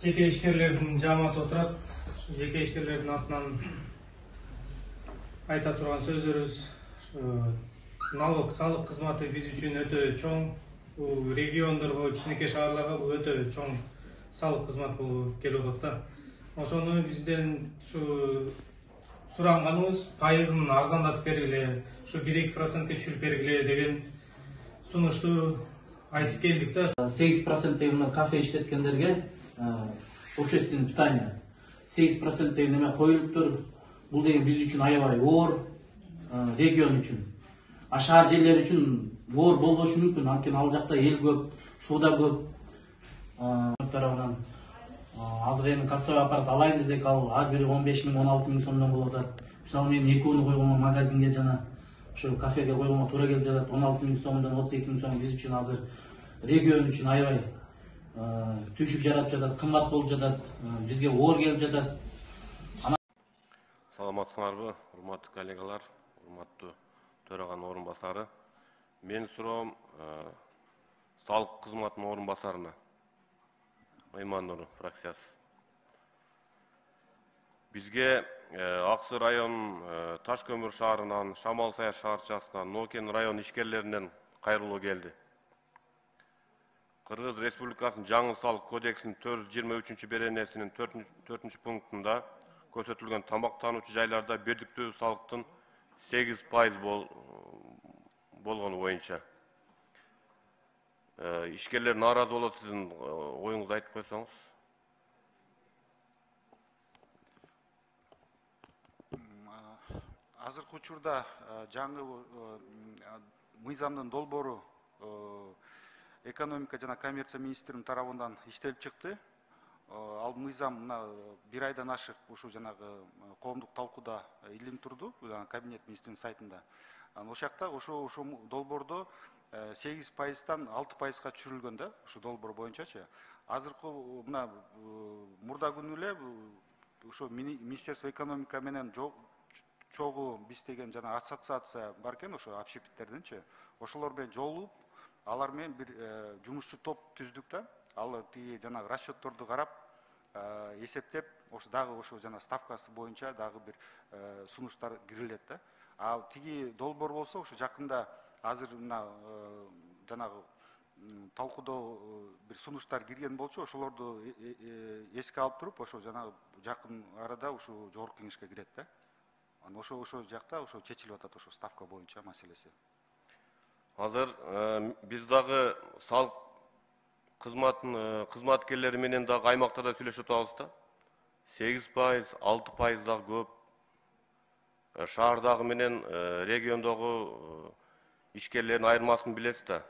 жеке ишкерлердин жамааты отурат. Жеке ишкерлердин атынан айта турган сөздөрүбүз налог салык кызматы биз үчүн өтө чоң. Бул региондорго, кичинекей шаарларга бул өтө чоң салык кызмат болуп келип атат да. Ошону бизден ушу суранганыбыз пайызын арзандатып бергиле, ушу 1-2%ке түшүрүп бергиле деген сунушту айтып келдик да. 8% деген кафе иштеткендерге общественное питание 8% деген неме коюлуптур. Бул деген биз үчүн аябай оор, регион үчүн. А шаар жерлер үчүн оор болбошу мүмкүн. Анткени ал жакта эл көп, сууда көп. Тарабынан азыркы кассага апарып алайын десек, ал ар бири 15 миң, 16 миң сомдон болуп атат. Мисалы мен 2 уну койгомо магазинге жана ошо кафеге койгомо туура келип жатат. 16 миң сомдон 32 миң сом биз үчүн азыр регион үчүн аябай түшүп жарап жатат, кымбат болуп жатат, бизге оор келип жатат. Саламатсыңарбы, урматтуу коллегалар, урматтуу төраганын орун басары. Мен суроом салык кызматынын орун басарына. Айман фракциясы. Бизге Аксы районунун Ташкөмүр шаарынан, Шамал Сая шаарчасынан, Нокен район ишкерлеринен кайрылуу келди. Кыргыз Республикасынын жаңы салык кодексинин 423 беренесинин 4 пунктунда көрсөтүлгөн тамактануучу жайларда бирдиктүү салыктын 8% болгону боюнча. Ишкерлер нааразы болот, сиздин оюңузду айтып койсоңуз. Азыркы учурда жаңы мыйзамдын долбоору экономика жана коммерция министринин тарабынан иштелип чыкты. Ал мыйзам бир айдан ашык ушу жанагы коомдук талкууда илинип турду, кабинет министринин сайтында. Ошол жакта ошо долбоордо 8%тан 6%га түшүрүлгөн да, ушу долбоор боюнчачы. Азыркы мурда күнү эле ошо Министерство экономика менен чогуу биз деген жана ассоциация бар экен, ошо общепиттердинчи. Ошолор менен жолугуп, алар менен бир жумушчу топ түздүк да. Алар тиги жанагы расчетторду карап, эсептеп, ошо дагы ошо жана ставкасы боюнча дагы бир сунуштар кирилет да. А тиги долбоор болсо ошо жакында азыр жанагы талкуудо бир сунуштар кирген болчу, ошолорду эске алып туруп, ошо жанагы жакын арада ошо жогорку кеңешке кирет да. Ошо жакта ошо чечилип атат, ошо ставка боюнча маселеси. Азыр биз дагы салык кызматкерлери менен дагы аймактарда сүйлөшүп атабыз да. 8%, 6% дагы көп. Шаардагы менен региондогу ишкерлердин айырмасын билесиз да.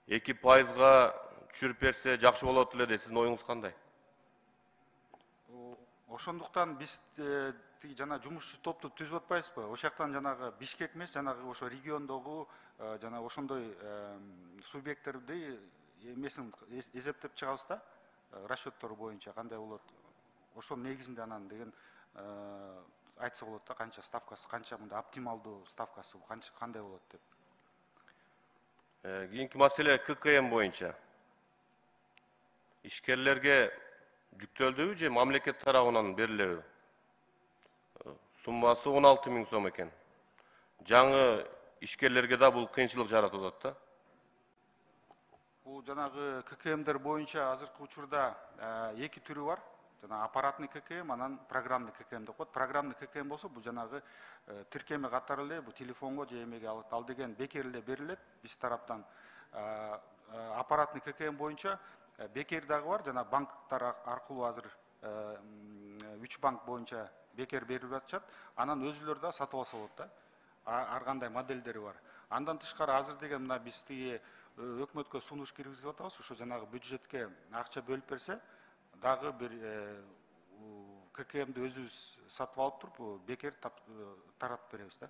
2%га түшүрүп берсе жакшы болот эле дейт. Сиздин оюңуз кандай? Ошондуктан биз жана жумушчу топту түзүп атпайбызбы? Ошол жактан жанагы Бишкек эмес, жанагы ошо региондогу жана ошондой субъекттерди эмесин эсептеп чыгабыз да, расчеттор боюнча кандай болот. Ошол негизинде анан деген айтса болот да, канча ставкасы, канча мындай оптималдуу ставкасы кандай болот деп. Кийинки маселе ККМ боюнча. Ишкерлерге жүктөлдүбү же мамлекет тарабынан берилеби? Суммасы 16 миң сом экен. Жаңы ишкерлерге да бул кыйынчылык жаратып атат да. Бул жанагы ККМдер боюнча азыркы учурда эки түрү бар. Жана аппаратный ККМ, анан программный ККМ деп коет. Программный ККМ болсо бул жанагы тиркеме катары эле бул телефонго же эмеге ал деген бекер эле берилет биз тараптан. Аппаратный ККМ боюнча бекер дагы бар, жана банктар аркылуу азыр 3 банк боюнча бекер берип атышат. Анан өзүлөр да сатып алса болот да. Ар кандай моделдери бар. Андан тышкары азыр деген мына биз тиги өкмөткө сунуш киргизип атабыз. Ошо жанагы бюджетке акча бөлүп берсе, дагы бир ККМди өзүбүз сатып алып туруп бекер таратып беребиз да.